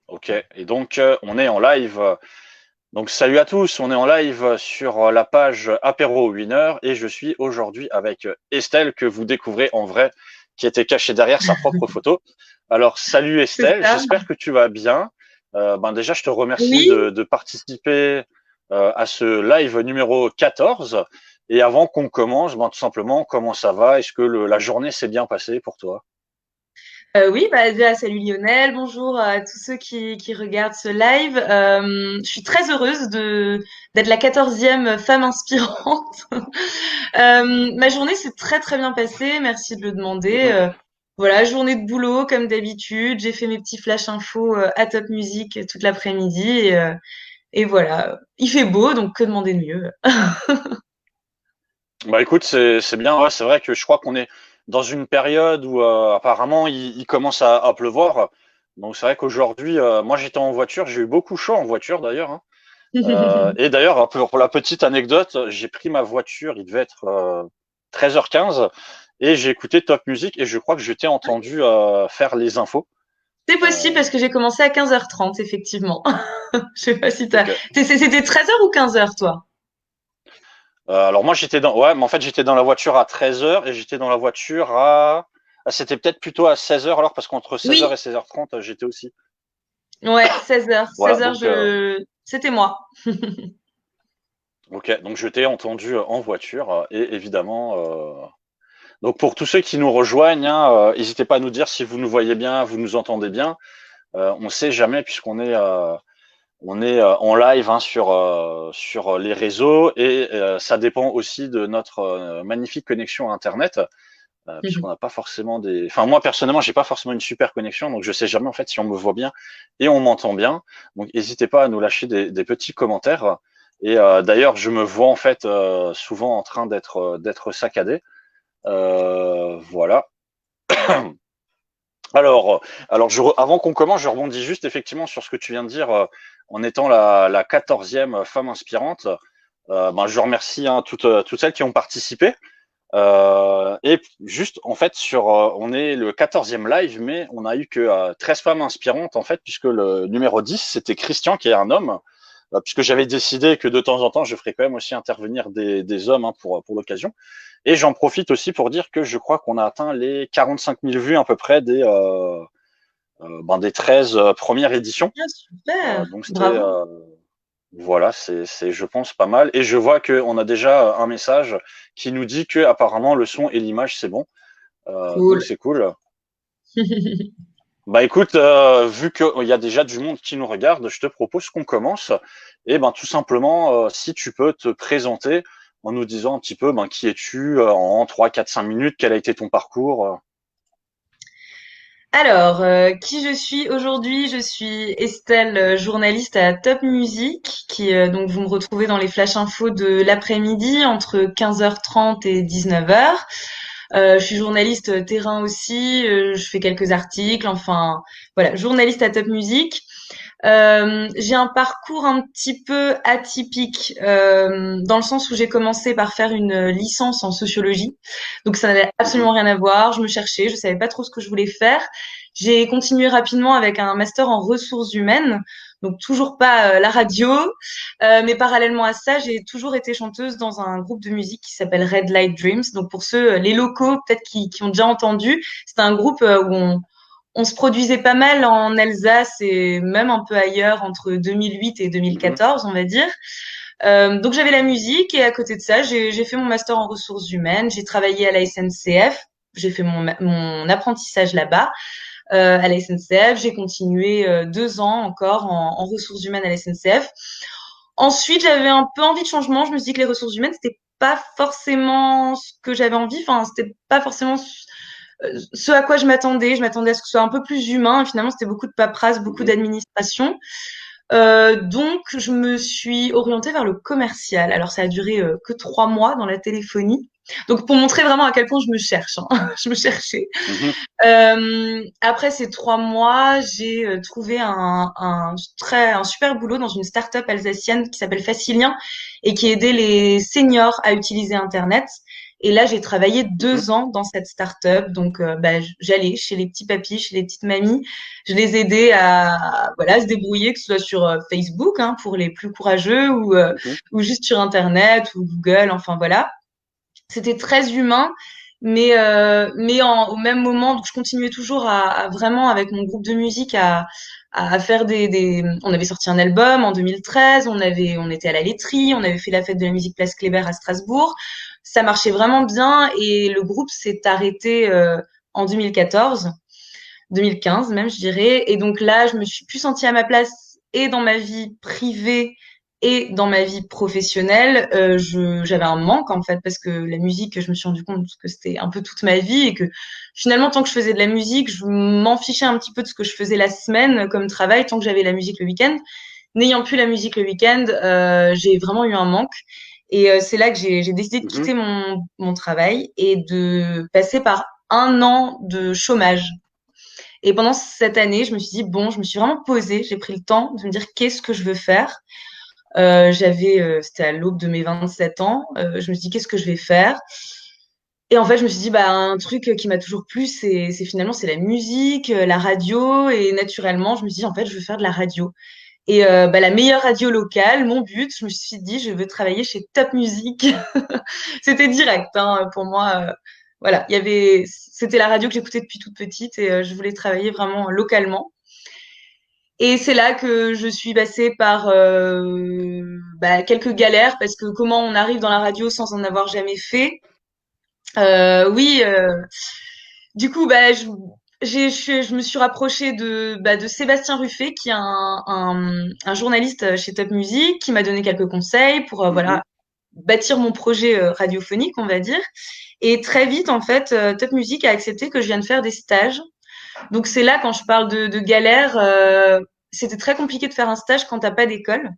Ok. Et donc, on est en live. Donc, salut à tous. On est en live sur la page Apéro Winner et je suis aujourd'hui avec Estelle que vous découvrez en vrai, qui était cachée derrière sa propre photo. Alors, salut C'est Estelle. ça. J'espère que tu vas bien. Déjà, je te remercie Oui, de participer à ce live numéro 14. Et avant qu'on commence, tout simplement, comment ça va? Est-ce que la journée s'est bien passée pour toi? oui, bah déjà, salut Lionel, bonjour à tous ceux qui regardent ce live. Je suis très heureuse d'être la 14e femme inspirante. Ma journée s'est très très bien passée, merci de le demander. Mhm. Voilà, journée de boulot comme d'habitude, j'ai fait mes petits flash infos à Top Music toute l'après-midi et voilà, il fait beau, donc que demander de mieux? Bah écoute, c'est bien. Ouais, c'est vrai que je crois qu'on est dans une période où apparemment il commence à pleuvoir. Donc c'est vrai qu'aujourd'hui, moi j'étais en voiture, j'ai eu beaucoup chaud en voiture d'ailleurs, hein. Et d'ailleurs, un peu pour la petite anecdote, j'ai pris ma voiture, il devait être 13h15, et j'ai écouté Top Music et je crois que je t'ai entendu faire les infos. C'est possible Euh, parce que j'ai commencé à 15h30, effectivement. Je sais pas si ok. C'était 13h ou 15h, toi? Alors moi j'étais dans, ouais, mais en fait j'étais dans la voiture à 13h et j'étais dans la voiture c'était peut-être plutôt à 16h alors parce qu'entre 16h et Oui, 16h30 j'étais aussi. ouais, 16h. Voilà, 16h, c'était moi. ok, donc je t'ai entendu en voiture et évidemment. Donc pour tous ceux qui nous rejoignent, hein, n'hésitez pas à nous dire si vous nous voyez bien, vous nous entendez bien. On ne sait jamais puisqu'on est en live hein, sur les réseaux et ça dépend aussi de notre magnifique connexion à Internet. Puisqu'on n'a pas forcément des. Enfin, moi personnellement, j'ai pas forcément une super connexion, donc je sais jamais en fait si on me voit bien et on m'entend bien. Donc, n'hésitez pas à nous lâcher des petits commentaires. Et d'ailleurs, je me vois en fait souvent en train d'être saccadé. Voilà. Alors, avant qu'on commence, je rebondis juste effectivement sur ce que tu viens de dire en étant la 14e femme inspirante. Je remercie hein, toutes celles qui ont participé. Et juste, en fait, on est le 14e live, mais on a eu que 13 femmes inspirantes, en fait, puisque le numéro 10, c'était Christian, qui est un homme, puisque j'avais décidé que de temps en temps, je ferais quand même aussi intervenir des hommes hein, pour l'occasion. Et j'en profite aussi pour dire que je crois qu'on a atteint les 45 000 vues à peu près des 13 premières éditions. Ah, super. Donc c'était Bravo. voilà, c'est, je pense, pas mal. Et je vois qu'on a déjà un message qui nous dit que apparemment le son et l'image c'est bon. Donc Cool. c'est cool. Bah écoute, vu qu'il y a déjà du monde qui nous regarde, je te propose qu'on commence. Et ben tout simplement, si tu peux te présenter en nous disant un petit peu qui es-tu en 3, 4, 5 minutes, quel a été ton parcours. Alors, qui je suis aujourd'hui? Je suis Estelle, journaliste à Top Music, qui donc vous me retrouvez dans les flash infos de l'après-midi entre 15h30 et 19h. Je suis journaliste terrain aussi, je fais quelques articles, enfin voilà, journaliste à Top Music. J'ai un parcours un petit peu atypique dans le sens où j'ai commencé par faire une licence en sociologie, donc ça n'avait Mhm. absolument rien à voir. Je me cherchais, je savais pas trop ce que je voulais faire. J'ai continué rapidement avec un master en ressources humaines, donc toujours pas la radio, mais parallèlement à ça, j'ai toujours été chanteuse dans un groupe de musique qui s'appelle Red Light Dreams. Donc pour ceux, les locaux peut-être qui ont déjà entendu, c'est un groupe où on se produisait pas mal en Alsace et même un peu ailleurs entre 2008 et Mhm. 2014, on va dire. Donc j'avais la musique et à côté de ça, j'ai fait mon master en ressources humaines, j'ai travaillé à la SNCF, j'ai fait mon apprentissage là-bas à la SNCF, j'ai continué 2 ans encore en ressources humaines à la SNCF. Ensuite, j'avais un peu envie de changement, je me suis dit que les ressources humaines, c'était pas forcément ce que j'avais envie, enfin, c'était pas forcément ce à quoi je m'attendais. Je m'attendais à ce que ce soit un peu plus humain. Et finalement, c'était beaucoup de paperasse, beaucoup Mhm. d'administration. Donc, je me suis orientée vers le commercial. Alors, ça a duré que 3 mois dans la téléphonie. Donc, pour montrer vraiment à quel point je me cherche, hein. Je me cherchais. Mhm. Après ces 3 mois, j'ai trouvé un super boulot dans une start-up alsacienne qui s'appelle Facilien et qui aidait les seniors à utiliser Internet. Et là, j'ai travaillé Mhm. 2 ans dans cette start-up. Donc, j'allais chez les petits papis, chez les petites mamies. Je les aidais à, voilà, se débrouiller, que ce soit sur Facebook, hein, pour les plus courageux, Mhm. ou juste sur Internet ou Google. Enfin, voilà. C'était très humain. Mais au même moment, donc je continuais toujours à vraiment avec mon groupe de musique à faire on avait sorti un album en 2013, on était à la laiterie, on avait fait la fête de la musique Place Kléber à Strasbourg. Ça marchait vraiment bien et le groupe s'est arrêté en 2014, 2015 même, je dirais. Et donc là, je me suis plus sentie à ma place et dans ma vie privée et dans ma vie professionnelle. J'avais un manque en fait parce que la musique, je me suis rendu compte que c'était un peu toute ma vie et que finalement, tant que je faisais de la musique, je m'en fichais un petit peu de ce que je faisais la semaine comme travail, tant que j'avais la musique le week-end. N'ayant plus la musique le week-end, j'ai vraiment eu un manque. Et c'est là que j'ai décidé de Mhm. quitter mon travail et de passer par un an de chômage. Et pendant cette année, je me suis dit, bon, je me suis vraiment posée, j'ai pris le temps de me dire qu'est-ce que je veux faire. C'était à l'aube de mes 27 ans, je me suis dit, qu'est-ce que je vais faire? Et en fait, je me suis dit, bah, un truc qui m'a toujours plu, c'est finalement, c'est la musique, la radio. Et naturellement, je me suis dit, en fait, je veux faire de la radio. Et la meilleure radio locale, mon but, je me suis dit, je veux travailler chez Top Music. C'était direct, hein, pour moi. Voilà, c'était la radio que j'écoutais depuis toute petite et je voulais travailler vraiment localement. Et c'est là que je suis passée par quelques galères parce que comment on arrive dans la radio sans en avoir jamais fait. Oui, du coup, je me suis rapprochée de Sébastien Ruffet, qui est un journaliste chez Top Music, qui m'a donné quelques conseils pour Mhm. voilà bâtir mon projet radiophonique, on va dire. Et très vite, en fait, Top Music a accepté que je vienne faire des stages. Donc c'est là, quand je parle de galère, c'était très compliqué de faire un stage quand t'as pas d'école.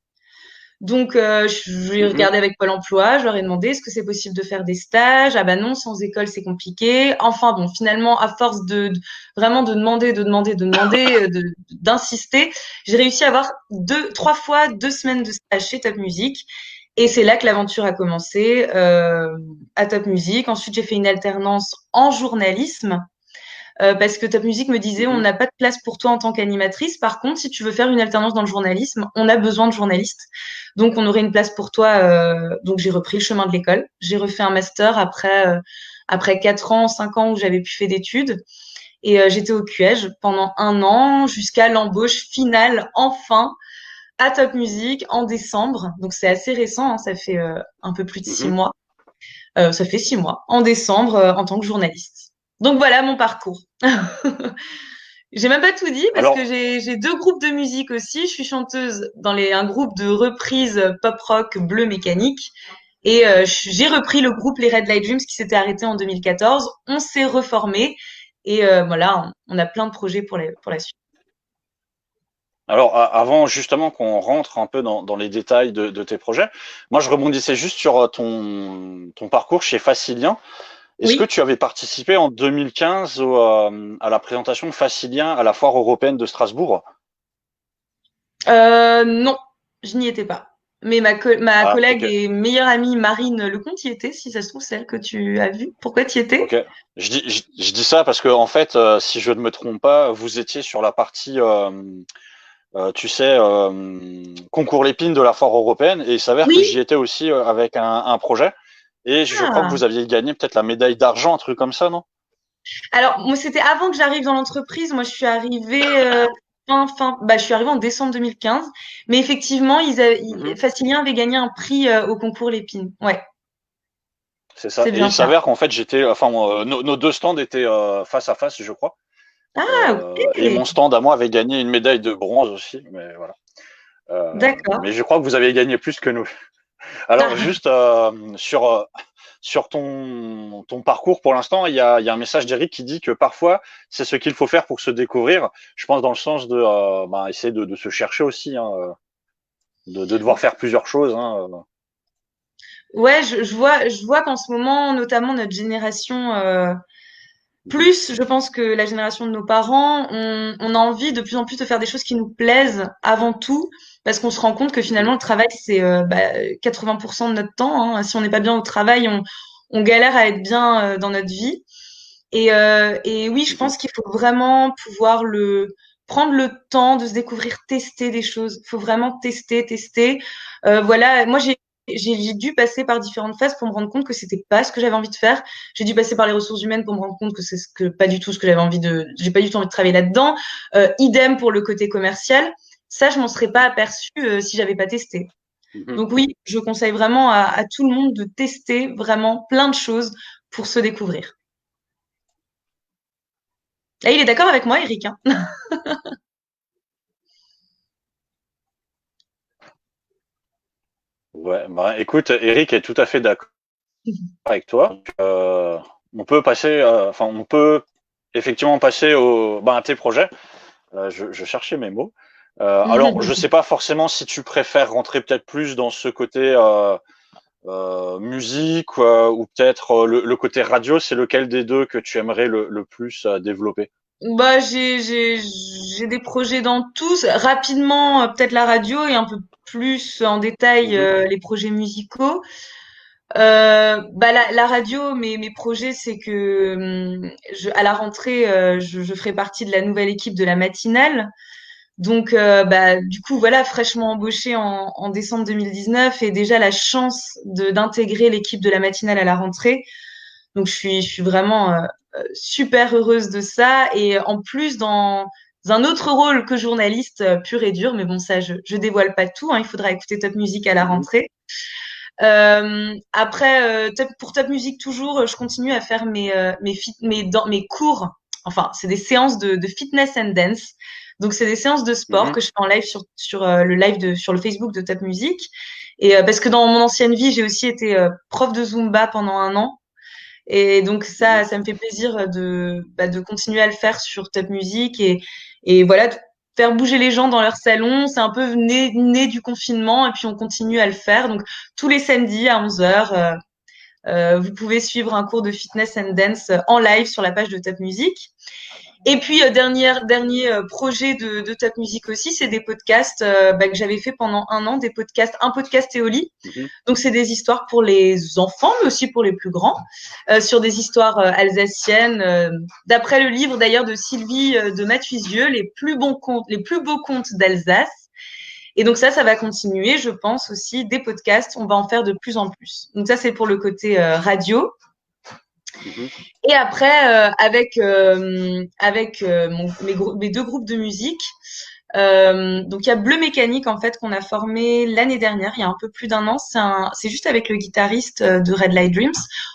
Donc j'ai Mhm. regardé avec Pôle Emploi, je leur ai demandé est-ce que c'est possible de faire des stages. Ah bah non, sans école c'est compliqué. Enfin bon, finalement à force vraiment de demander, d'insister, j'ai réussi à avoir 3 fois 2 semaines de stage chez Top Music. Et c'est là que l'aventure a commencé à Top Music. Ensuite, j'ai fait une alternance en journalisme parce que Top Music me disait on Mhm. n'a pas de place pour toi en tant qu'animatrice. Par contre, si tu veux faire une alternance dans le journalisme, on a besoin de journalistes. Donc, on aurait une place pour toi. Donc, j'ai repris le chemin de l'école. J'ai refait un master après 4 ans, 5 ans où j'avais plus fait d'études. Et j'étais au QEG pendant un an jusqu'à l'embauche finale, enfin, à Top Music en décembre. Donc, c'est assez récent. Hein, ça fait un peu plus de 6 Mhm. mois. Ça fait 6 mois en décembre en tant que journaliste. Donc voilà mon parcours. J'ai même pas tout dit parce que Alors, j'ai 2 groupes de musique aussi. Je suis chanteuse dans un groupe de reprise pop rock Bleu Mécanique. Et j'ai repris le groupe Les Red Light Dreams qui s'était arrêté en 2014. On s'est reformé et voilà, on a plein de projets pour la suite. alors, avant justement qu'on rentre un peu dans les détails de tes projets, moi je rebondissais juste sur ton parcours chez Facilien. Est-ce que Oui, tu avais participé en 2015 à la présentation de Facilien à la foire européenne de Strasbourg? non, je n'y étais pas. Mais ma Ah, collègue ok, et meilleure amie Marine Lecomte y était, si ça se trouve, celle que tu as vue. Pourquoi tu y étais? ok. Je dis ça parce que en fait, si je ne me trompe pas, vous étiez sur la partie, tu sais, concours Lépine de la foire européenne, et il s'avère que Oui. j'y étais aussi avec un projet. Et je crois que Ah. vous aviez gagné peut-être la médaille d'argent, un truc comme ça, non? Alors, moi, c'était avant que j'arrive dans l'entreprise. Moi, je suis arrivée je suis arrivée en décembre 2015. Mais effectivement, Mhm. Facilien avait gagné un prix au concours Lépine. Ouais, C'est ça. c'est Et bien il ça. s'avère qu'en fait, nos deux stands étaient face à face, je crois. Ah, Et mon ok. stand à moi avait gagné une médaille de bronze aussi, mais voilà. D'accord. Mais je crois que vous avez gagné plus que nous. Alors, juste sur ton parcours pour l'instant, il y a un message d'Eric qui dit que parfois, c'est ce qu'il faut faire pour se découvrir. Je pense dans le sens de essayer de se chercher aussi, hein, de devoir faire plusieurs choses. Hein. Ouais, je vois qu'en ce moment, notamment notre génération, Mhm. plus, je pense que la génération de nos parents, on a envie de plus en plus de faire des choses qui nous plaisent avant tout, parce qu'on se rend compte que Mhm. finalement le travail c'est 80% de notre temps. Hein. Si on n'est pas bien au travail, on galère à être bien dans notre vie. Et oui, je Mhm. pense qu'il faut vraiment pouvoir prendre le temps de se découvrir, tester des choses. Il faut vraiment tester. Voilà, moi j'ai dû passer par différentes phases pour me rendre compte que c'était pas ce que j'avais envie de faire. J'ai dû passer par les ressources humaines pour me rendre compte que c'est pas du tout ce que j'ai pas du tout envie de travailler là-dedans. Idem pour le côté commercial. Ça, je m'en serais pas aperçue si j'avais pas testé. Mhm. Donc oui, je conseille vraiment à tout le monde de tester vraiment plein de choses pour se découvrir. Et il est d'accord avec moi, Eric, hein. Ouais, bah, écoute, Eric est tout à fait d'accord avec toi. On peut passer, enfin, on peut effectivement passer à tes projets. Je cherchais mes mots. Alors, je sais pas forcément si tu préfères rentrer peut-être plus dans ce côté musique ou peut-être le côté radio. C'est lequel des deux que tu aimerais le plus développer? Bah, j'ai des projets dans tous. Rapidement, peut-être la radio et un peu plus en détail Mhm, les projets musicaux. Bah la radio, mes projets, c'est que à la rentrée, je ferai partie de la nouvelle équipe de la matinale. Donc, bah, du coup, voilà, fraîchement embauchée en décembre 2019 et déjà la chance d'intégrer l'équipe de la matinale à la rentrée. Donc, je suis vraiment super heureuse de ça. Et en plus, dans un autre rôle que journaliste pur et dur, mais bon, ça, je dévoile pas tout, hein, il faudra écouter Top Music à la mhm, rentrée. Après, pour Top Music toujours, je continue à faire mes cours. Enfin, c'est des séances de fitness and dance. Donc, c'est des séances de sport mhm, que je fais en live sur le Facebook de Top Music. Et parce que dans mon ancienne vie, j'ai aussi été prof de Zumba pendant un an. Et donc mhm. ça me fait plaisir de continuer à le faire sur Top Music et voilà, de faire bouger les gens dans leur salon. C'est un peu né du confinement et puis on continue à le faire. Donc tous les samedis à 11h, vous pouvez suivre un cours de fitness and dance en live sur la page de Top Music. Et puis, dernier projet de Top Music aussi, c'est des podcasts que j'avais fait pendant un an, un podcast Éoli. Mhm. Donc, c'est des histoires pour les enfants, mais aussi pour les plus grands, sur des histoires alsaciennes, d'après le livre d'ailleurs de Sylvie de Mathuisieux, les plus beaux contes d'Alsace. Et donc ça va continuer, je pense aussi, des podcasts, on va en faire de plus en plus. Donc ça, c'est pour le côté radio. Mhm. Et après, avec mes deux groupes de musique, donc il y a Bleu Mécanique en fait qu'on a formé l'année dernière, il y a un peu plus d'un an. C'est juste avec le guitariste de Red Light Dreams.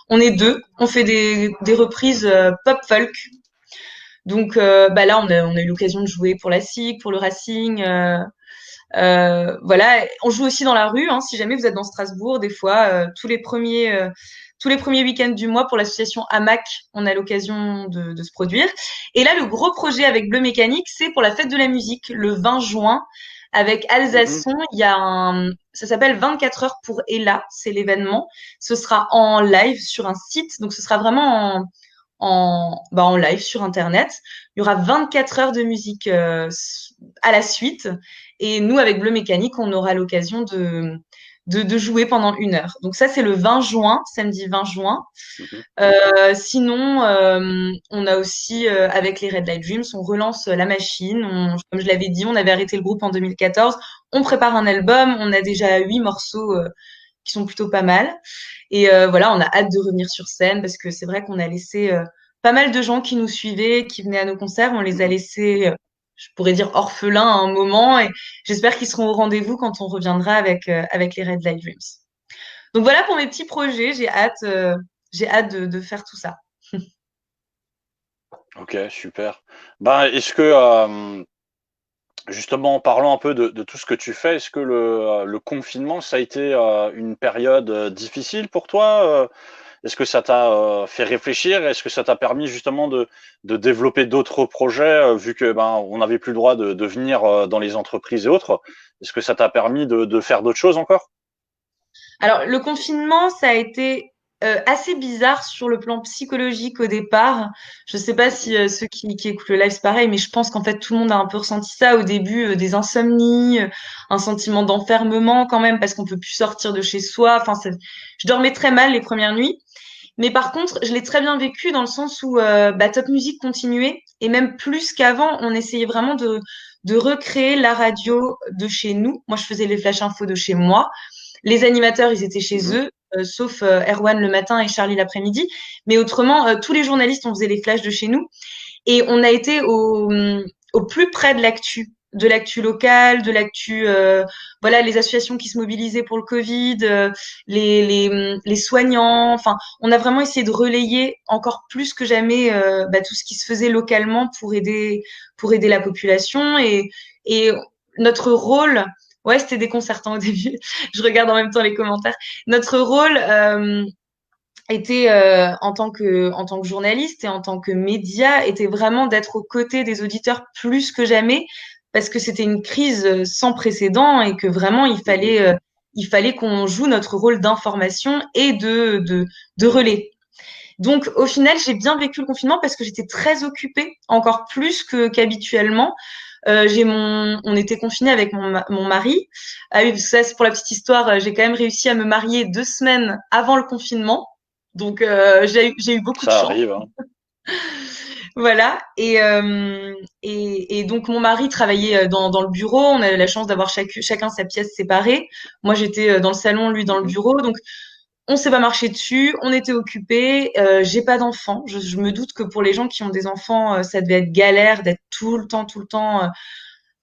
On est deux, on fait des reprises pop folk. Donc bah là on a eu l'occasion de jouer pour la SIG, pour le Racing. Voilà, on joue aussi dans la rue. Hein, si jamais vous êtes dans Strasbourg, des fois tous les premiers week-ends du mois pour l'association AMAC, on a l'occasion de se produire. Et là, le gros projet avec Bleu Mécanique, c'est pour la fête de la musique, le 20 juin, avec Mhm. Alsasson. Ça s'appelle 24 heures pour Ella, c'est l'événement. Ce sera en live sur un site, donc ce sera vraiment en live sur Internet. Il y aura 24 heures de musique à la suite. Et nous, avec Bleu Mécanique, on aura l'occasion de jouer pendant 1 heure. Donc ça, c'est le 20 juin, samedi 20 juin. Mhm. Sinon, on a aussi, avec les Red Light Dreams, on relance la machine. Comme je l'avais dit, on avait arrêté le groupe en 2014. On prépare un album. On a déjà 8 morceaux qui sont plutôt pas mal. Et voilà, on a hâte de revenir sur scène parce que c'est vrai qu'on a laissé pas mal de gens qui nous suivaient, qui venaient à nos concerts. On les a Mhm. laissés, je pourrais dire, orphelins à un moment. Et j'espère qu'ils seront au rendez-vous quand on reviendra avec les Red Light Dreams. Donc voilà pour mes petits projets. J'ai hâte de faire tout ça. Ok, super. Ben, est-ce que justement, en parlant un peu de tout ce que tu fais, est-ce que le confinement, ça a été une période difficile pour toi? Est-ce que ça t'a fait réfléchir? Est-ce que ça t'a permis justement de développer d'autres projets, vu que ben on n'avait plus le droit de venir dans les entreprises et autres? Est-ce que ça t'a permis de faire d'autres choses encore? Alors, le confinement, ça a été assez bizarre sur le plan psychologique au départ. Je sais pas Mhm. si ceux qui écoutent le live, c'est pareil, mais je pense qu'en fait, tout le monde a un peu ressenti ça au début, des insomnies, un sentiment d'enfermement quand même, parce qu'on peut plus sortir de chez soi. Enfin, je dormais très mal les premières nuits. Mais par contre, je l'ai très bien vécu dans le sens où Top Music continuait et même plus qu'avant, on essayait vraiment de recréer la radio de chez nous. Moi, je faisais les flash infos de chez moi. Les animateurs, ils étaient chez Mhm. eux, sauf Erwan le matin et Charlie l'après-midi. Mais autrement, tous les journalistes, on faisait les flashs de chez nous. Et on a été au plus près de l'actu locale, de l'actu, voilà, les associations qui se mobilisaient pour le Covid, les soignants. Enfin, on a vraiment essayé de relayer encore plus que jamais tout ce qui se faisait localement pour aider la population et notre rôle. Ouais, c'était déconcertant au début. Je regarde en même temps les commentaires. Notre rôle, était en tant que journaliste et en tant que média était vraiment d'être aux côtés des auditeurs plus que jamais parce que c'était une crise sans précédent et que vraiment Mhm. il fallait qu'on joue notre rôle d'information et de relais. Donc au final, j'ai bien vécu le confinement parce que j'étais très occupée, encore plus que qu'habituellement. On était confinés avec mon mari. Ah oui, ça c'est pour la petite histoire. J'ai quand même réussi à me marier 2 semaines avant le confinement. Donc j'ai eu beaucoup de Ça chance. arrive, hein. Voilà. Et donc mon mari travaillait dans le bureau. On avait la chance d'avoir chacun sa pièce séparée. Moi j'étais dans le salon, lui dans le Mhm. bureau. Donc on s'est pas marché dessus, on était occupés. J'ai pas d'enfants. Je me doute que pour les gens qui ont des enfants, ça devait être galère d'être tout le temps.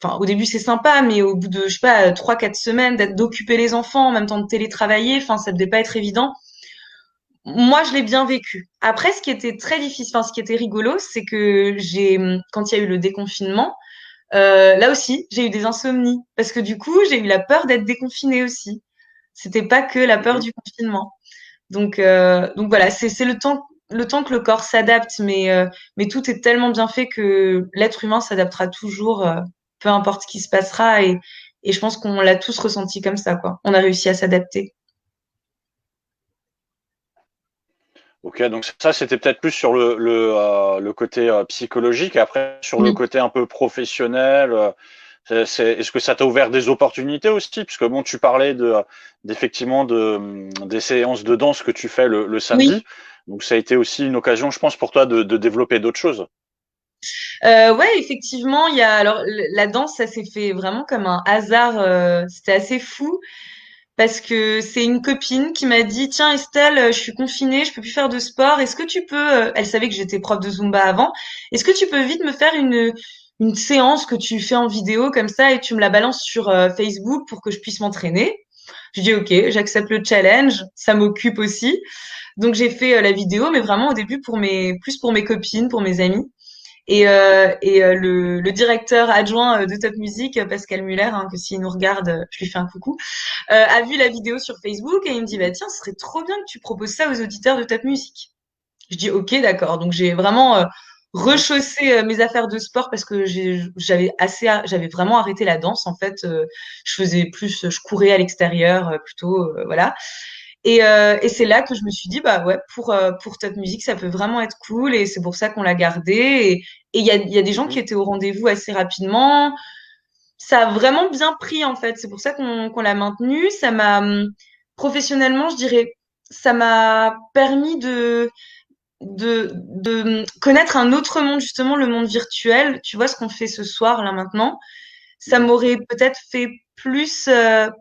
Enfin, au début c'est sympa, mais au bout de je sais pas 3, 4 semaines d'occuper les enfants en même temps de télétravailler, enfin ça devait pas être évident. Moi, je l'ai bien vécu. Après, ce qui était très difficile, enfin ce qui était rigolo, c'est que quand il y a eu le déconfinement, là aussi, j'ai eu des insomnies parce que du coup, j'ai eu la peur d'être déconfinée aussi. C'était pas que la peur Mhm. du confinement. Donc voilà, c'est le temps que le corps s'adapte, mais tout est tellement bien fait que l'être humain s'adaptera toujours, peu importe ce qui se passera, et je pense qu'on l'a tous ressenti comme ça, quoi. On a réussi à s'adapter. Ok, donc ça c'était peut-être plus sur le côté psychologique. Après, sur le Mm. côté un peu professionnel, est-ce que ça t'a ouvert des opportunités aussi? Puisque bon, tu parlais d'effectivement des séances de danse que tu fais le Oui. samedi. Donc ça a été aussi une occasion, je pense, pour toi de développer d'autres choses. Ouais, effectivement, il y a alors la danse, ça s'est fait vraiment comme un hasard. C'était assez fou parce que c'est une copine qui m'a dit, tiens Estelle, je suis confinée, je peux plus faire de sport. Est-ce que tu peux Elle savait que j'étais prof de Zumba avant. Est-ce que tu peux vite me faire une séance que tu fais en vidéo comme ça et tu me la balances sur Facebook pour que je puisse m'entraîner? Je dis ok, j'accepte le challenge. Ça m'occupe aussi. Donc j'ai fait la vidéo, mais vraiment au début plus pour mes copines, pour mes amis. Et le directeur adjoint de Top Music, Pascal Muller, hein, que s'il nous regarde, je lui fais un coucou, a vu la vidéo sur Facebook et il me dit bah tiens, ce serait trop bien que tu proposes ça aux auditeurs de Top Music. Je dis ok, d'accord. Donc j'ai vraiment Mhm. rechaussé mes affaires de sport parce que j'avais vraiment arrêté la danse en fait. Je faisais plus, je courais à l'extérieur plutôt, voilà. Et c'est là que je me suis dit, bah ouais, pour Top Music, ça peut vraiment être cool et c'est pour ça qu'on l'a gardé. Et il y a des gens qui Mhm. étaient au rendez-vous assez rapidement. Ça a vraiment bien pris en fait. C'est pour ça qu'on l'a maintenu. Ça m'a, professionnellement, je dirais, ça m'a permis de connaître un autre monde, justement, le monde virtuel. Tu vois ce qu'on fait ce soir, là, maintenant. Ça Mhm. m'aurait peut-être fait plus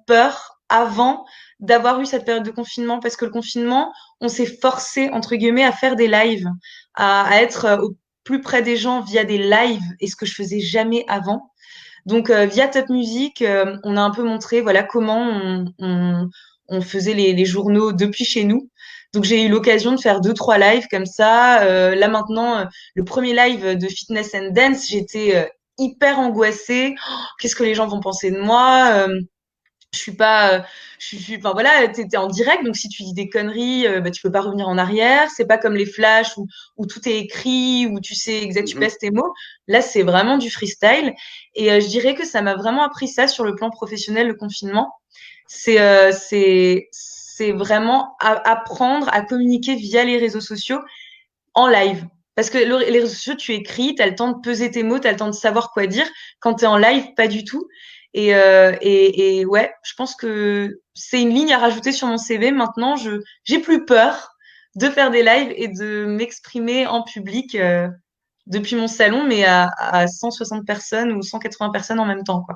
peur avant d'avoir eu cette période de confinement parce que le confinement, on s'est forcé entre guillemets à faire des lives, à être au plus près des gens via des lives et ce que je faisais jamais avant. Donc via Top Music, on a un peu montré voilà comment on faisait les journaux depuis chez nous. Donc j'ai eu l'occasion de faire 2, 3 lives comme ça. Là maintenant, le premier live de Fitness and Dance, j'étais hyper angoissée. Oh, qu'est-ce que les gens vont penser de moi? Je suis pas, enfin voilà, t'es en direct, donc si tu dis des conneries, tu peux pas revenir en arrière. C'est pas comme les flashs où tout est écrit, où tu sais exact, tu Mhm. pèses tes mots. Là, c'est vraiment du freestyle. Et je dirais que ça m'a vraiment appris ça sur le plan professionnel, le confinement. C'est vraiment apprendre à communiquer via les réseaux sociaux en live. Parce que les réseaux sociaux, tu écris, tu as le temps de peser tes mots, tu as le temps de savoir quoi dire. Quand tu es en live, pas du tout. Et ouais, je pense que c'est une ligne à rajouter sur mon CV. Maintenant, j'ai plus peur. de faire des lives et de m'exprimer en public depuis mon salon, mais à 160 personnes ou 180 personnes en même temps, quoi.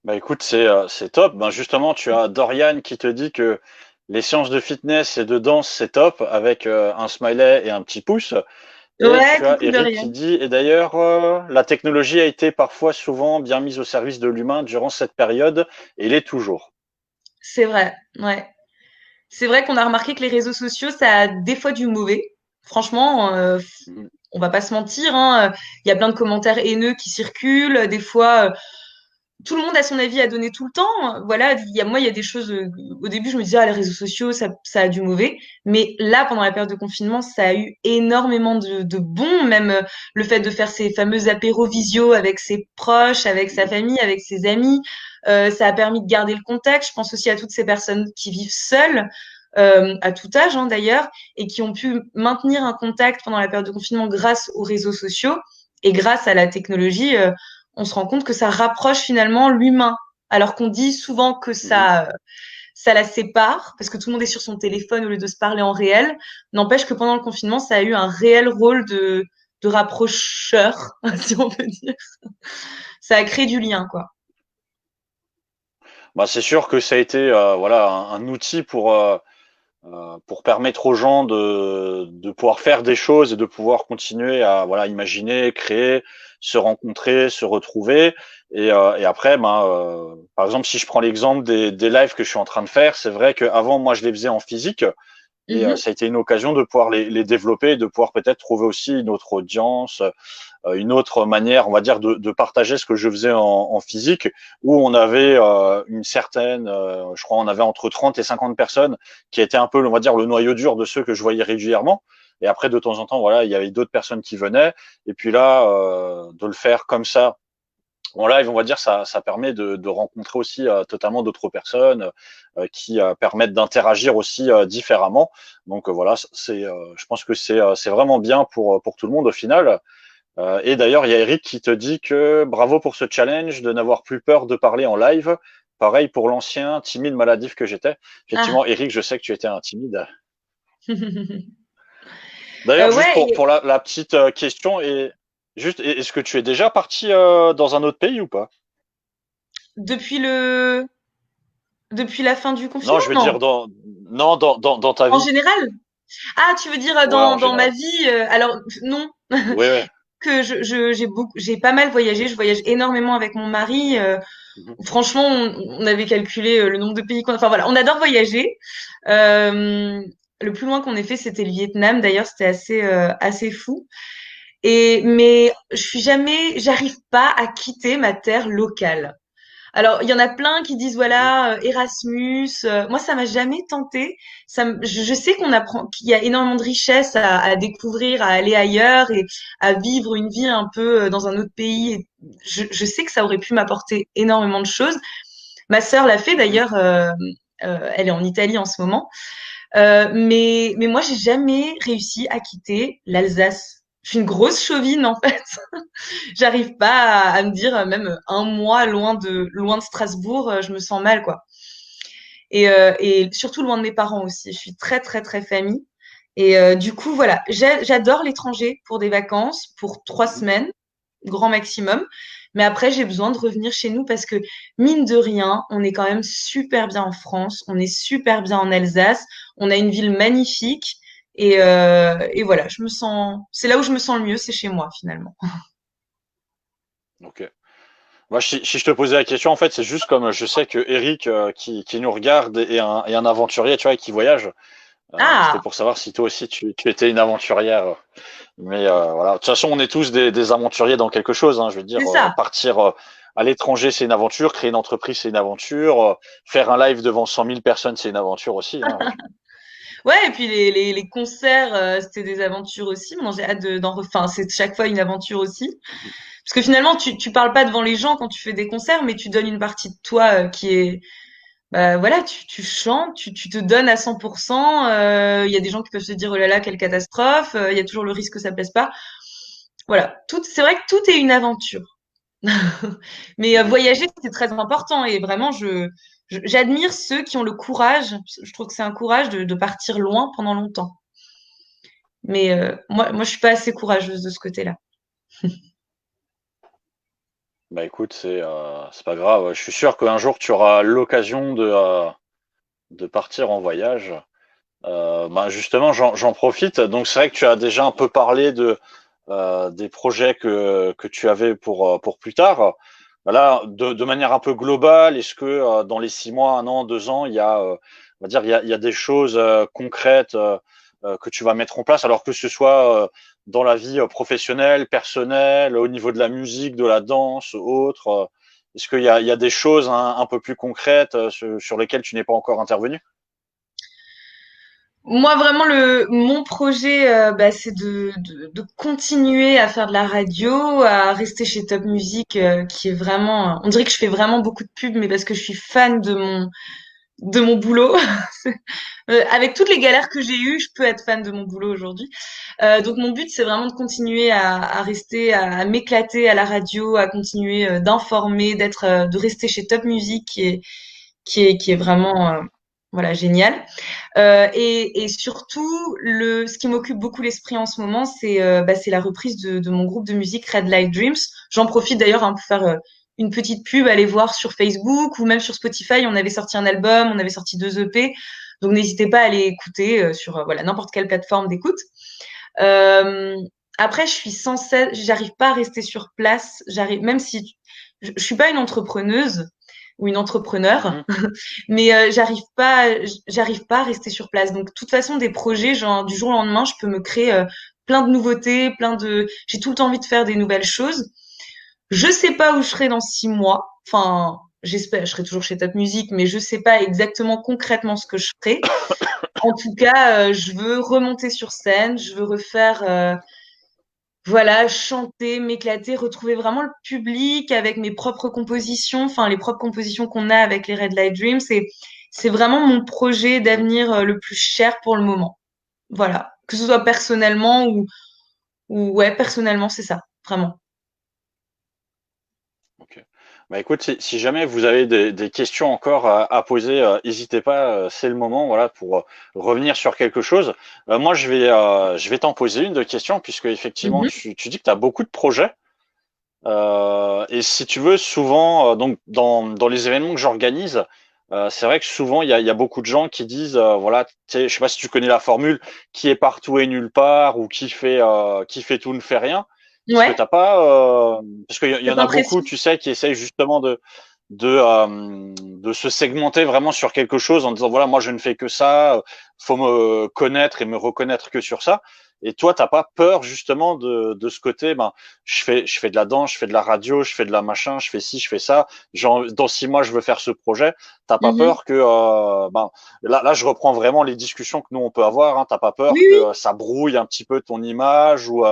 Bah écoute, c'est top. Ben justement, tu as Dorian qui te dit que les séances de fitness et de danse, c'est top, avec un smiley et un petit pouce. Et Ouais, tu as coucou Eric Dorian. qui dit, et d'ailleurs, la technologie a été parfois souvent bien mise au service de l'humain durant cette période, et l'est toujours. C'est vrai, ouais. C'est vrai qu'on a remarqué que les réseaux sociaux, ça a des fois du mauvais. Franchement, Mhm. on va pas se mentir, hein. Il y a plein de commentaires haineux qui circulent. Des fois, tout le monde a son avis à donner tout le temps. Voilà, moi, il y a des choses. Au début, je me disais, ah, les réseaux sociaux, ça a du mauvais. Mais là, pendant la période de confinement, ça a eu énormément de bons. Même le fait de faire ces fameux apéros visio avec ses proches, avec sa famille, avec ses amis, ça a permis de garder le contact. Je pense aussi à toutes ces personnes qui vivent seules. À tout âge d'ailleurs, et qui ont pu maintenir un contact pendant la période de confinement grâce aux réseaux sociaux et grâce à la technologie. On se rend compte que ça rapproche finalement l'humain. Alors qu'on dit souvent que Mhm. ça la sépare, parce que tout le monde est sur son téléphone au lieu de se parler en réel. N'empêche que pendant le confinement, ça a eu un réel rôle de rapprocheur, si on peut dire. Ça a créé du lien, quoi. Bah, c'est sûr que ça a été voilà un outil pour permettre aux gens de pouvoir faire des choses et de pouvoir continuer à voilà imaginer, créer, se rencontrer, se retrouver. Et après, ben, par exemple, si je prends l'exemple des lives que je suis en train de faire, c'est vrai qu'avant, moi, je les faisais en physique. Et Mhm. ça a été une occasion de pouvoir les développer et de pouvoir peut-être trouver aussi une autre audience, une autre manière, on va dire, de partager ce que je faisais en physique, où on avait une certaine, je crois, on avait entre 30 et 50 personnes qui étaient un peu, on va dire, le noyau dur de ceux que je voyais régulièrement. Et après, de temps en temps, voilà, il y avait d'autres personnes qui venaient. Et puis là, de le faire comme ça, en live, on va dire, ça permet de rencontrer aussi totalement d'autres personnes qui permettent d'interagir aussi différemment. Donc voilà, je pense que c'est vraiment bien pour tout le monde au final. Et d'ailleurs, il y a Eric qui te dit que bravo pour ce challenge de n'avoir plus peur de parler en live. Pareil pour l'ancien timide maladif que j'étais. Ah. Effectivement, Eric, je sais que tu étais un timide. D'ailleurs, juste Ouais, pour la petite question, est-ce que tu es déjà parti dans un autre pays ou pas? depuis le, depuis la fin du Non, confinement, je veux non. dire non dans ta En vie. général. Ah, tu veux dire Ouais, en dans ma général. vie, alors non. Oui, ouais. Que j'ai pas mal voyagé. Je voyage énormément avec mon mari. Mhm. Franchement, on avait calculé le nombre de pays qu'on. Enfin voilà, on adore voyager. Le plus loin qu'on ait fait, c'était le Vietnam. D'ailleurs, c'était assez fou. Mais j'arrive pas à quitter ma terre locale. Alors, il y en a plein qui disent Mhm. voilà, Erasmus. Moi, ça m'a jamais tenté. Je sais qu'on apprend, qu'il y a énormément de richesses à découvrir, à aller ailleurs et à vivre une vie un peu dans un autre pays. Et je sais que ça aurait pu m'apporter énormément de choses. Ma sœur l'a fait Mhm. d'ailleurs. Elle est en Italie en ce moment. Mais moi, j'ai jamais réussi à quitter l'Alsace. Je suis une grosse chauvine en fait. J'arrive pas à me dire même un mois loin de Strasbourg, je me sens mal quoi. Et surtout loin de mes parents aussi. Je suis très très très famille. Et du coup voilà, j'adore l'étranger pour des vacances, pour 3 semaines grand maximum. Mais après j'ai besoin de revenir chez nous parce que mine de rien, on est quand même super bien en France, on est super bien en Alsace, on a une ville magnifique. Et voilà, c'est là où je me sens le mieux, c'est chez moi finalement. Ok. Moi, si je te posais la question, en fait, c'est juste comme je sais que Eric, qui nous regarde, est un aventurier, tu vois, et qui voyage. C'était Ah, pour savoir si toi aussi tu étais une aventurière. Mais voilà, de toute façon, on est tous des aventuriers dans quelque chose. Hein. Je veux c'est dire, ça. partir à l'étranger, c'est une aventure. Créer une entreprise, c'est une aventure. Faire un live devant 100 000 personnes, c'est une aventure aussi. Hein. Ouais, et puis les concerts, c'était des aventures aussi. Maintenant, j'ai hâte enfin, c'est chaque fois une aventure aussi. Parce que finalement, tu parles pas devant les gens quand tu fais des concerts, mais tu donnes une partie de toi qui est, bah voilà, tu chantes, tu te donnes à 100%. Il y a des gens qui peuvent se dire, oh là là, quelle catastrophe. Il y a toujours le risque que ça plaise pas. Voilà, c'est vrai que tout est une aventure. Mais Mhm. voyager, c'est très important et vraiment, j'admire ceux qui ont le courage. Je trouve que c'est un courage de partir loin pendant longtemps. Mais moi, je suis pas assez courageuse de ce côté-là. Bah écoute, c'est pas grave. Je suis sûr qu'un jour tu auras l'occasion de partir en voyage. Bah justement, j'en profite. Donc c'est vrai que tu as déjà un peu parlé des projets que tu avais pour plus tard. Voilà, de manière un peu globale, est-ce que dans les 6 mois, un an, 2 ans, il y a, on va dire, il y a des choses concrètes que tu vas mettre en place, alors que ce soit dans la vie professionnelle, personnelle, au niveau de la musique, de la danse, autre. Est-ce qu'il y a des choses un peu plus concrètes sur lesquelles tu n'es pas encore intervenu? Moi, vraiment, mon projet, c'est de continuer à faire de la radio, à rester chez Top Music, qui est vraiment, on dirait que je fais vraiment beaucoup de pubs, mais parce que je suis fan de mon boulot. Avec toutes les galères que j'ai eues, je peux être fan de mon boulot aujourd'hui. Donc mon but, c'est vraiment de continuer à rester, à m'éclater à la radio, à continuer d'informer, de rester chez Top Music, qui est vraiment, voilà, génial. Et surtout, ce qui m'occupe beaucoup l'esprit en ce moment, c'est la reprise de mon groupe de musique Red Light Dreams. J'en profite d'ailleurs pour faire une petite pub, aller voir sur Facebook ou même sur Spotify. On avait sorti un album, on avait sorti 2 EP. Donc n'hésitez pas à aller écouter sur voilà n'importe quelle plateforme d'écoute. Euh, Après, je suis sans cesse, j'arrive pas à rester sur place. J'arrive, même si je suis pas une entrepreneuse ou une entrepreneur, Mhm. mais j'arrive pas à rester sur place. Donc, de toute façon, des projets, genre du jour au lendemain, je peux me créer plein de nouveautés, j'ai tout le temps envie de faire des nouvelles choses. Je sais pas où je serai dans 6 mois. Enfin, j'espère, je serai toujours chez Top Music, mais je sais pas exactement concrètement ce que je ferai. En tout cas, je veux remonter sur scène, je veux refaire, voilà, chanter, m'éclater, retrouver vraiment le public avec mes propres compositions, enfin les propres compositions qu'on a avec les Red Light Dreams. C'est vraiment mon projet Mhm. d'avenir le plus cher pour le moment. Voilà, que ce soit personnellement ou ouais, personnellement, c'est ça, vraiment. Ok. Bah écoute, si jamais vous avez des questions encore à poser, n'hésitez pas, c'est le moment, voilà, pour revenir sur quelque chose. Moi, je vais t'en poser une de questions, puisque effectivement, Mhm. tu dis que tu as beaucoup de projets. Et si tu veux, souvent, donc dans les événements que j'organise, c'est vrai que souvent il y a beaucoup de gens qui disent, voilà, tu sais, je sais pas si tu connais la formule, qui est partout et nulle part, ou qui fait tout ne fait rien. Est-ce que Ouais, t'as pas, parce qu'il y c'est en a beaucoup, impressionnant. tu sais, qui essayent justement de se segmenter vraiment sur quelque chose en disant voilà, moi je ne fais que ça, faut me connaître et me reconnaître que sur ça. Et toi, t'as pas peur justement de ce côté, ben je fais de la danse, je fais de la radio, je fais de la machin, je fais ci, je fais ça. Genre, dans 6 mois, je veux faire ce projet. T'as pas Mhm. peur que, ben là, je reprends vraiment les discussions que nous on peut avoir. Hein, t'as pas Oui, peur que oui. ça brouille un petit peu ton image ou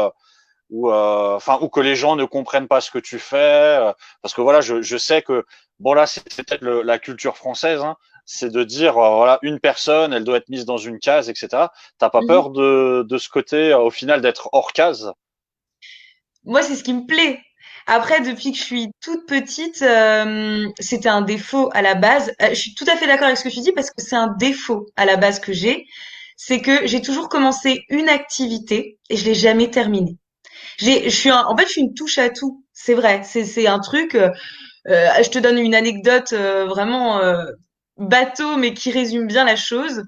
que les gens ne comprennent pas ce que tu fais, parce que voilà, je sais que bon là c'est peut-être la culture française, hein, c'est de dire voilà, une personne elle doit être mise dans une case, etc. T'as pas Mhm. peur de ce côté au final d'être hors case? Moi, c'est ce qui me plaît. Après, depuis que je suis toute petite, c'était un défaut à la base. Je suis tout à fait d'accord avec ce que tu dis parce que c'est un défaut à la base que j'ai. C'est que j'ai toujours commencé une activité et je l'ai jamais terminée. En fait, je suis une touche à tout. C'est vrai. C'est un truc. Je te donne une anecdote vraiment bateau, mais qui résume bien la chose.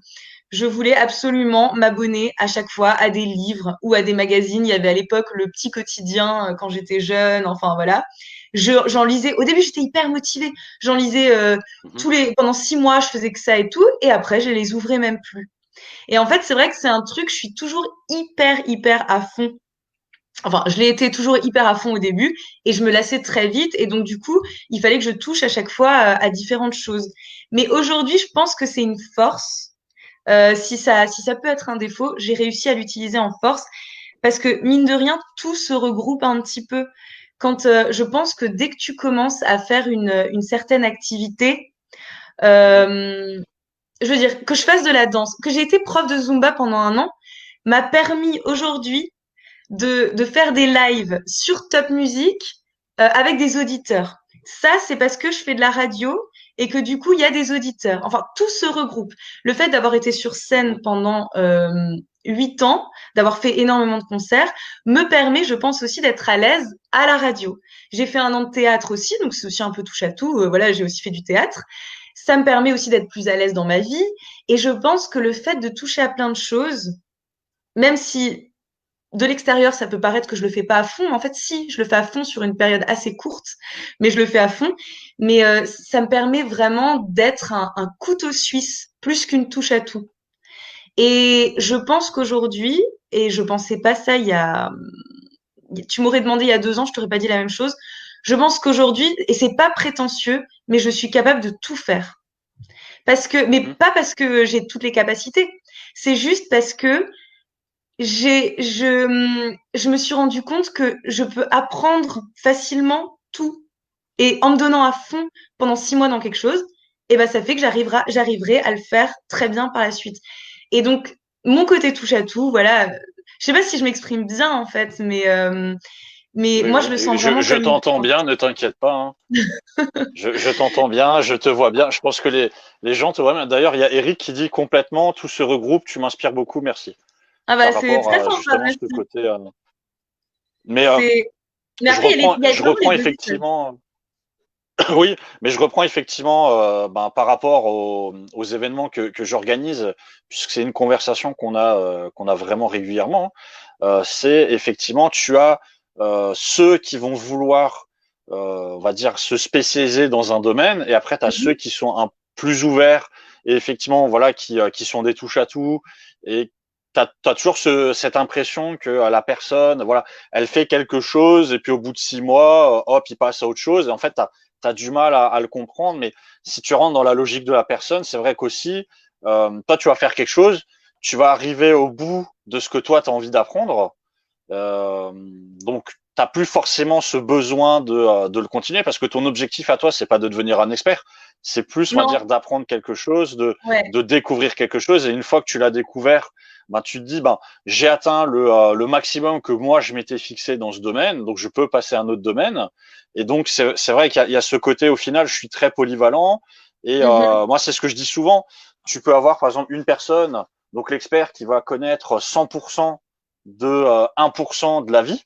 Je voulais absolument m'abonner à chaque fois à des livres ou à des magazines. Il y avait à l'époque le Petit Quotidien quand j'étais jeune. Enfin voilà. J'en lisais. Au début, j'étais hyper motivée. J'en lisais Mhm. pendant 6 mois, je faisais que ça et tout. Et après, je les ouvrais même plus. Et en fait, c'est vrai que c'est un truc. Je suis toujours hyper à fond. Enfin, je l'ai été toujours hyper à fond au début et je me lassais très vite. Et donc, du coup, il fallait que je touche à chaque fois à différentes choses. Mais aujourd'hui, je pense que c'est une force. Si ça peut être un défaut, j'ai réussi à l'utiliser en force parce que, mine de rien, tout se regroupe un petit peu. Je pense que dès que tu commences à faire une certaine activité, Mhm. euh, je veux dire, que je fasse de la danse, que j'ai été prof de Zumba pendant un an, m'a permis aujourd'hui de faire des lives sur Top Music avec des auditeurs. Ça, c'est parce que je fais de la radio et que du coup, il y a des auditeurs. Enfin, tout se regroupe. Le fait d'avoir été sur scène pendant 8 ans, d'avoir fait énormément de concerts, me permet, je pense aussi, d'être à l'aise à la radio. J'ai fait un an de théâtre aussi, donc c'est aussi un peu touche à tout. Voilà, j'ai aussi fait du théâtre. Ça me permet aussi d'être plus à l'aise dans ma vie. Et je pense que le fait de toucher à plein de choses, même si de l'extérieur, ça peut paraître que je le fais pas à fond. Mais en fait, si, je le fais à fond sur une période assez courte, mais je le fais à fond. Mais ça me permet vraiment d'être un couteau suisse plus qu'une touche à tout. Et je pense qu'aujourd'hui, et je pensais pas ça tu m'aurais demandé il y a 2 ans, je t'aurais pas dit la même chose. Je pense qu'aujourd'hui, et c'est pas prétentieux, mais je suis capable de tout faire. Mais Mhm. pas parce que j'ai toutes les capacités. C'est juste parce que je me suis rendu compte que je peux apprendre facilement tout. Et en me donnant à fond pendant 6 mois dans quelque chose, et ben ça fait que j'arriverai à le faire très bien par la suite. Et donc, mon côté touche à tout, voilà. Je sais pas si je m'exprime bien en fait, mais Oui, moi je oui. le Et sens Je, vraiment je comme une t'entends force. bien, ne t'inquiète pas, hein. Je t'entends bien, je te vois bien. Je pense que les gens te voient bien. D'ailleurs, il y a Eric qui dit complètement, tout se regroupe, tu m'inspires beaucoup, merci. Ah bah Par c'est rapport très à sympa, justement ce merci. côté. Mais C'est mais après il y a je vraiment reprends les deux visages. effectivement. Oui, mais je reprends effectivement ben, par rapport aux événements que j'organise, puisque c'est une conversation qu'on a vraiment régulièrement. C'est effectivement, tu as ceux qui vont vouloir, on va dire, se spécialiser dans un domaine, et après tu as ceux Mhm, qui sont un plus ouverts et effectivement, voilà, qui sont des touches à tout, et t'as toujours cette impression que la personne, voilà, elle fait quelque chose et puis au bout de 6 mois, hop, il passe à autre chose. Et en fait, tu as du mal à le comprendre, mais si tu rentres dans la logique de la personne, c'est vrai qu'aussi, toi, tu vas faire quelque chose, tu vas arriver au bout de ce que toi, tu as envie d'apprendre. Donc, tu n'as plus forcément ce besoin de le continuer parce que ton objectif à toi, c'est pas de devenir un expert, c'est plus, on va non, dire, d'apprendre quelque chose, ouais. de découvrir quelque chose. Et une fois que tu l'as découvert, ben, tu te dis, ben, j'ai atteint le maximum que moi, je m'étais fixé dans ce domaine, donc je peux passer à un autre domaine. Et donc, c'est vrai qu'il y a ce côté, au final, je suis très polyvalent. Et Mhm, moi, c'est ce que je dis souvent. Tu peux avoir, par exemple, une personne, donc l'expert qui va connaître 100% de 1% de la vie.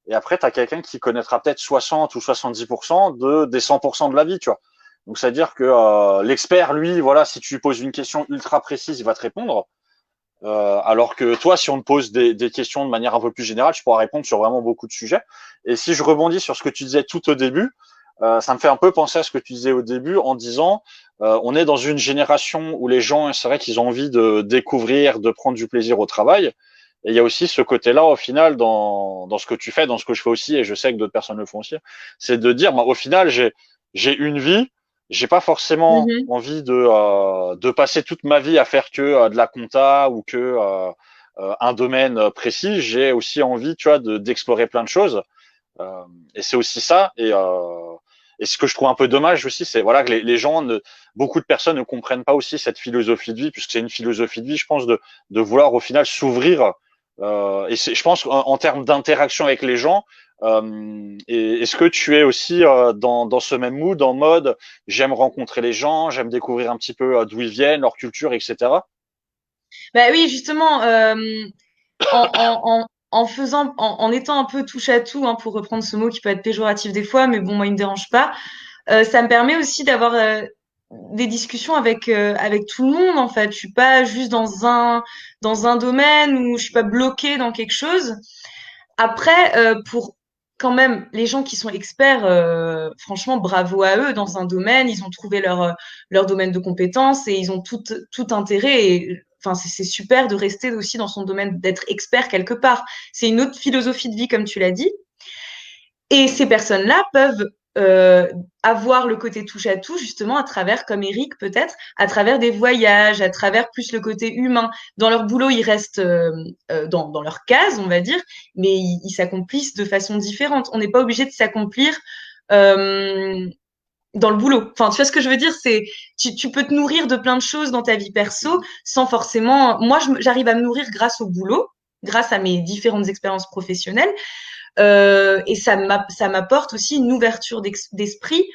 Et après, tu as quelqu'un qui connaîtra peut-être 60 ou 70% des 100% de la vie, tu vois. Donc, c'est-à-dire que l'expert, lui, voilà, si tu lui poses une question ultra précise, il va te répondre. Alors que toi, si on te pose des questions de manière un peu plus générale, tu pourras répondre sur vraiment beaucoup de sujets. Et si je rebondis sur ce que tu disais tout au début, ça me fait un peu penser à ce que tu disais au début en disant, on est dans une génération où les gens, c'est vrai qu'ils ont envie de découvrir, de prendre du plaisir au travail. Et il y a aussi ce côté-là, au final, dans ce que tu fais, dans ce que je fais aussi, et je sais que d'autres personnes le font aussi, c'est de dire, bah, au final, j'ai une vie, j'ai pas forcément mhm. envie de passer toute ma vie à faire que de la compta ou que un domaine précis. J'ai aussi envie, tu vois, d'explorer plein de choses. Euh, et c'est aussi ça. Et ce que je trouve un peu dommage aussi, c'est voilà que les gens, beaucoup de personnes ne comprennent pas aussi cette philosophie de vie, puisque c'est une philosophie de vie, je pense, de vouloir au final s'ouvrir. Et je pense en termes d'interaction avec les gens. Est-ce que tu es aussi dans ce même mood, en mode j'aime rencontrer les gens, j'aime découvrir un petit peu d'où ils viennent, leur culture, etc. Bah oui, justement, en étant un peu touche à tout, hein, pour reprendre ce mot qui peut être péjoratif des fois, mais bon, moi, il me dérange pas. Ça me permet aussi d'avoir des discussions avec tout le monde, en fait. Je suis pas juste dans un domaine où je suis pas bloquée dans quelque chose. Après, pour quand même les gens qui sont experts, franchement, bravo à eux dans un domaine. Ils ont trouvé leur domaine de compétences et ils ont tout intérêt. Et, enfin, c'est super de rester aussi dans son domaine, d'être expert quelque part. C'est une autre philosophie de vie, comme tu l'as dit. Et ces personnes-là peuvent avoir le côté touche à tout, justement, à travers, comme Eric peut-être, à travers des voyages, à travers plus le côté humain. Dans leur boulot, ils restent dans leur case, on va dire, mais ils s'accomplissent de façon différente. On n'est pas obligé de s'accomplir euh, dans le boulot. Enfin, tu vois ce que je veux dire, c'est tu peux te nourrir de plein de choses dans ta vie perso sans forcément. Moi, j'arrive à me nourrir grâce au boulot, grâce à mes différentes expériences professionnelles. Et ça m'apporte aussi une ouverture d'esprit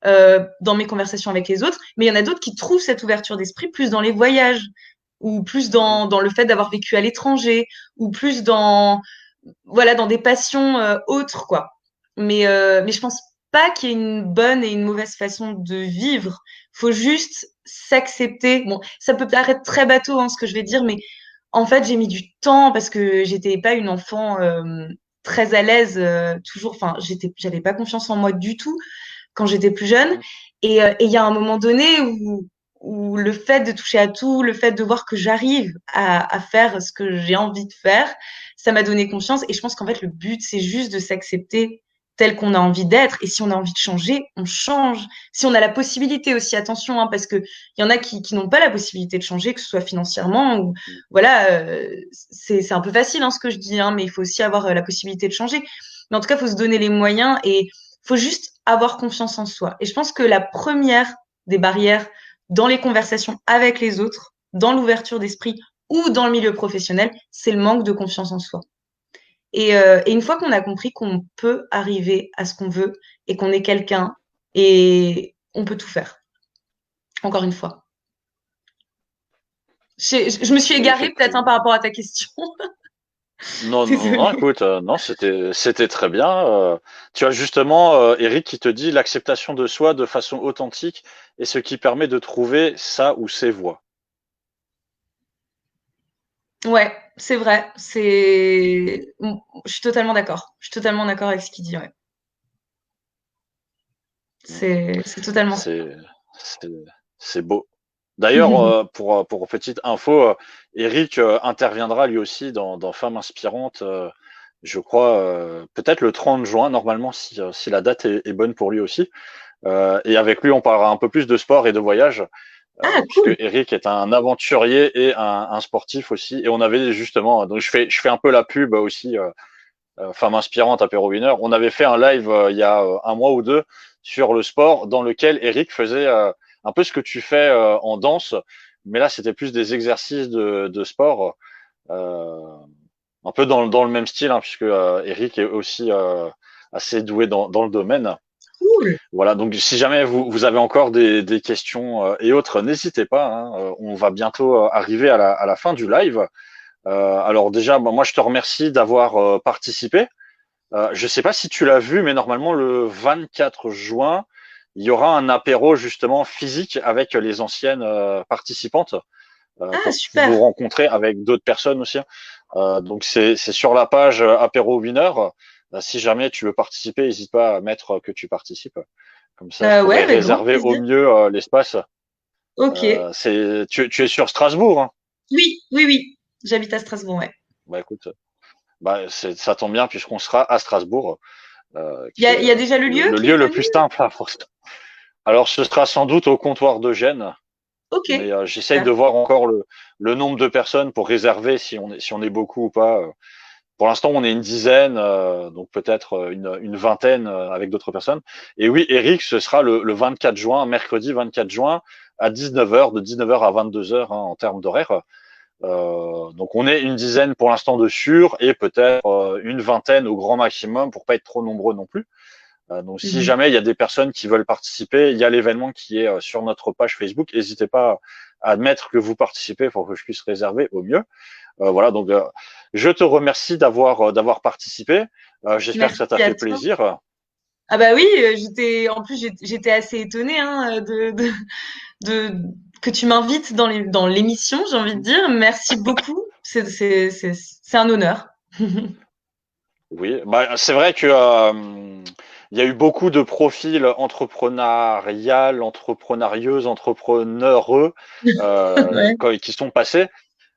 dans mes conversations avec les autres. Mais il y en a d'autres qui trouvent cette ouverture d'esprit plus dans les voyages, ou plus dans le fait d'avoir vécu à l'étranger, ou plus voilà, dans des passions autres, quoi. Mais je pense pas qu'il y ait une bonne et une mauvaise façon de vivre. Faut juste s'accepter. Bon, ça peut paraître très bateau, hein, ce que je vais dire, mais en fait, j'ai mis du temps parce que j'étais pas une enfant très à l'aise, toujours. Enfin, j'avais pas confiance en moi du tout quand j'étais plus jeune. Et il y a un moment donné où le fait de toucher à tout, le fait de voir que j'arrive à faire ce que j'ai envie de faire, ça m'a donné confiance. Et je pense qu'en fait, le but, c'est juste de s'accepter tel qu'on a envie d'être. Et si on a envie de changer, on change. Si on a la possibilité aussi, attention, hein, parce que il y en a qui n'ont pas la possibilité de changer, que ce soit financièrement ou voilà, c'est un peu facile hein, ce que je dis, hein, mais il faut aussi avoir la possibilité de changer. Mais en tout cas, il faut se donner les moyens et faut juste avoir confiance en soi. Et je pense que la première des barrières dans les conversations avec les autres, dans l'ouverture d'esprit ou dans le milieu professionnel, c'est le manque de confiance en soi. Et une fois qu'on a compris qu'on peut arriver à ce qu'on veut et qu'on est quelqu'un, et on peut tout faire. Encore une fois. Je me suis égarée peut-être hein, par Effectivement. rapport à ta question. Non, non, non, Désolée. écoute, non, c'était très bien. Tu as justement Eric qui te dit l'acceptation de soi de façon authentique est ce qui permet de trouver sa ou ses voies. Ouais, c'est vrai. Je suis totalement d'accord. Je suis totalement d'accord avec ce qu'il dit. Ouais. Mm. C'est totalement ça. C'est c'est c'est beau. D'ailleurs, pour petite info, Eric interviendra lui aussi dans Femmes inspirantes, je crois, peut-être le 30 juin, normalement, si la date est bonne pour lui aussi. Et avec lui, on parlera un peu plus de sport et de voyage, Ah, puisque cool. Eric est un aventurier et un sportif aussi. Et on avait justement, donc je fais un peu la pub aussi, Femmes inspirantes, apéro winner. On avait fait un live il y a un mois ou deux sur le sport, dans lequel Eric faisait un peu ce que tu fais en danse, mais là c'était plus des exercices de sport, euh, un peu dans le même style, hein, puisque Eric est aussi assez doué dans le domaine. Cool. Voilà, donc si jamais vous avez encore des questions et autres, n'hésitez pas, hein, on va bientôt arriver à la fin du live. Alors déjà, moi je te remercie d'avoir participé. Je ne sais pas si tu l'as vu, mais normalement le 24 juin, il y aura un apéro justement physique avec les anciennes participantes Ah, pour vous super. rencontrer avec d'autres personnes aussi. Donc c'est sur la page Apéro Winner. Si jamais tu veux participer, n'hésite pas à mettre que tu participes. Comme ça, je Ouais, pourrais avec grand réserver au plaisir. mieux l'espace. Ok. Tu es sur Strasbourg, hein? Oui, oui, oui. J'habite à Strasbourg, ouais. Bah écoute, ça tombe bien puisqu'on sera à Strasbourg, Il y qui a, est il y a déjà le lieu le qui lieu est le prévu? plus simple à force. Alors, ce sera sans doute au comptoir de Gênes, Ok. mais j'essaye de Super. voir encore le nombre de personnes pour réserver si on est beaucoup ou pas. Pour l'instant, on est une dizaine, donc peut-être une vingtaine avec d'autres personnes. Et oui, Eric, ce sera le 24 juin, mercredi 24 juin, à 19h, de 19h à 22h hein, en termes d'horaire. Donc on est une dizaine pour l'instant de sûr et peut-être une vingtaine au grand maximum pour pas être trop nombreux non plus. Donc, si Mhm. jamais il y a des personnes qui veulent participer, il y a l'événement qui est sur notre page Facebook. N'hésitez pas à admettre que vous participez pour que je puisse réserver au mieux. Voilà, donc je te remercie d'avoir participé. J'espère que ça t'a Merci à fait toi. plaisir. Ah bah oui, en plus j'étais assez étonnée hein, de que tu m'invites dans l'émission, j'ai envie de dire. Merci beaucoup. C'est un honneur. Oui, c'est vrai que il y a eu beaucoup de profils entrepreneurieuses, entrepreneureux Ouais. qui sont passés.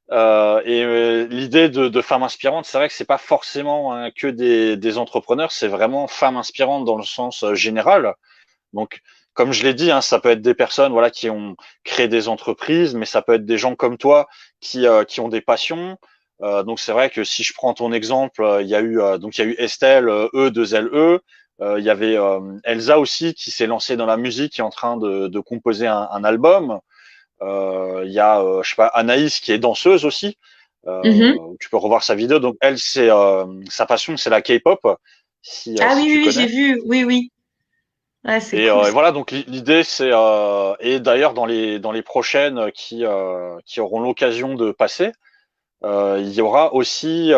L'idée de femmes inspirantes, c'est vrai que c'est pas forcément hein, que des entrepreneurs, c'est vraiment femmes inspirantes dans le sens général. Donc, comme je l'ai dit, hein, ça peut être des personnes voilà qui ont créé des entreprises, mais ça peut être des gens comme toi qui ont des passions. Donc c'est vrai que si je prends ton exemple, il y a eu Estelle E2LE, il y avait Elsa aussi qui s'est lancée dans la musique, qui est en train de composer un album. Il y a je sais pas Anaïs qui est danseuse aussi. Mhm. où tu peux revoir sa vidéo. Donc elle, c'est sa passion, c'est la K-pop, Ah oui, si oui, tu oui, j'ai connais. vu. Oui, oui. Ouais, c'est cool Et ça. voilà, donc l'idée c'est et d'ailleurs dans les prochaines qui auront l'occasion de passer, il y aura aussi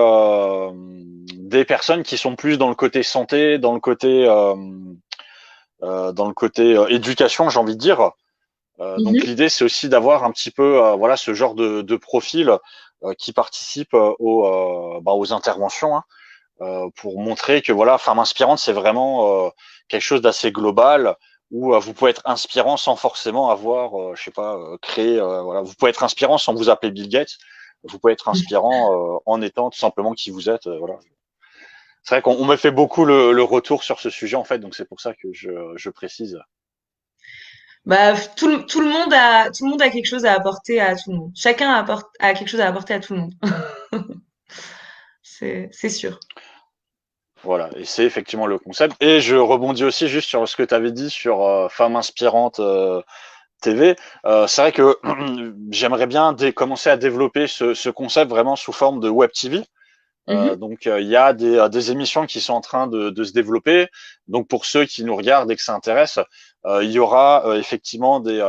des personnes qui sont plus dans le côté santé, dans le côté éducation, j'ai envie de dire. Donc Mhm. l'idée c'est aussi d'avoir un petit peu voilà ce genre de profil qui participe aux interventions, hein, pour montrer que voilà, femme inspirante c'est vraiment quelque chose d'assez global où vous pouvez être inspirant sans forcément avoir, je sais pas, créé. Voilà, vous pouvez être inspirant sans vous appeler Bill Gates. Vous pouvez être inspirant en étant tout simplement qui vous êtes. Voilà. C'est vrai qu'on me fait beaucoup le retour sur ce sujet en fait, donc c'est pour ça que je précise. Bah, tout le monde a quelque chose à apporter à tout le monde. Chacun a quelque chose à apporter à tout le monde. C'est sûr. Voilà, et c'est effectivement le concept. Et je rebondis aussi juste sur ce que tu avais dit sur Femme inspirante TV. C'est vrai que j'aimerais bien commencer à développer ce concept vraiment sous forme de web TV. Mhm. Donc il y a des émissions qui sont en train de se développer. Donc pour ceux qui nous regardent et que ça intéresse, il y aura effectivement des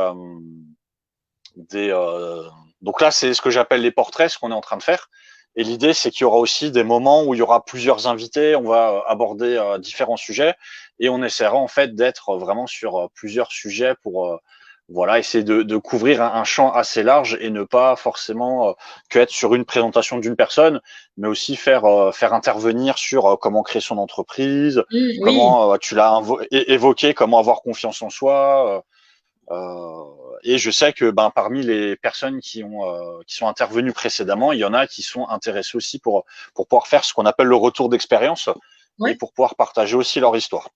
donc là c'est ce que j'appelle les portraits, ce qu'on est en train de faire. Et l'idée c'est qu'il y aura aussi des moments où il y aura plusieurs invités, on va aborder différents sujets et on essaiera en fait d'être vraiment sur plusieurs sujets pour voilà essayer de couvrir un champ assez large et ne pas forcément que être sur une présentation d'une personne, mais aussi faire intervenir sur comment créer son entreprise, Oui. comment tu l'as évoqué, comment avoir confiance en soi. Et je sais que parmi les personnes qui sont intervenues précédemment, il y en a qui sont intéressées aussi pour pouvoir faire ce qu'on appelle le retour d'expérience et Ouais. pour pouvoir partager aussi leur histoire.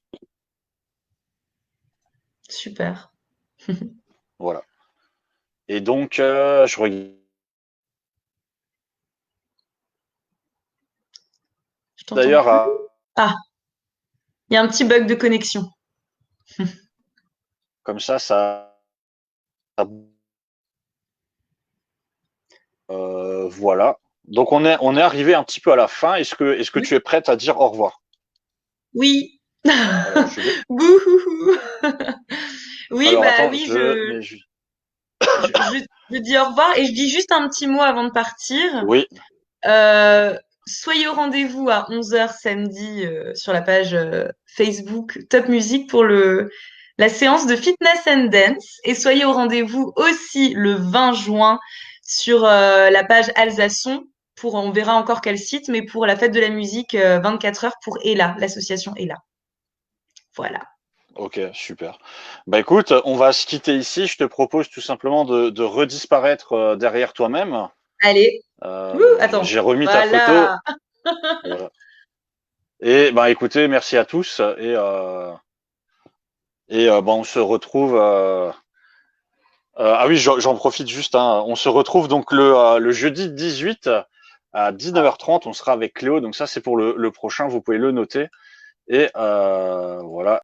Super. Voilà. Et donc, je regarde Je t'entends d'ailleurs plus. Ah, il y a un petit bug de connexion. comme voilà. Donc on est arrivé un petit peu à la fin. Est-ce que Oui. tu es prête à dire au revoir? Oui. Alors je vais. Bouhouhou. Oui, Alors bah attends, oui, je mais je- je dis au revoir et je dis juste un petit mot avant de partir. oui. Soyez au rendez-vous à 11 heures samedi sur la page Facebook Top Music pour la séance de Fitness and Dance. Et soyez au rendez-vous aussi le 20 juin sur la page Alsasson pour, on verra encore quel site, mais pour la fête de la musique 24 heures pour Ella, l'association Ella. Voilà. Ok, super. Bah écoute, on va se quitter ici. Je te propose tout simplement de redisparaître derrière toi-même. Allez. Ouh, attends. J'ai remis ta photo. Voilà. Voilà. Et bah écoutez, merci à tous on se retrouve. Ah oui, j'en profite juste, hein. On se retrouve donc le jeudi 18 à 19h30. On sera avec Cléo. Donc ça, c'est pour le prochain. Vous pouvez le noter. Et voilà.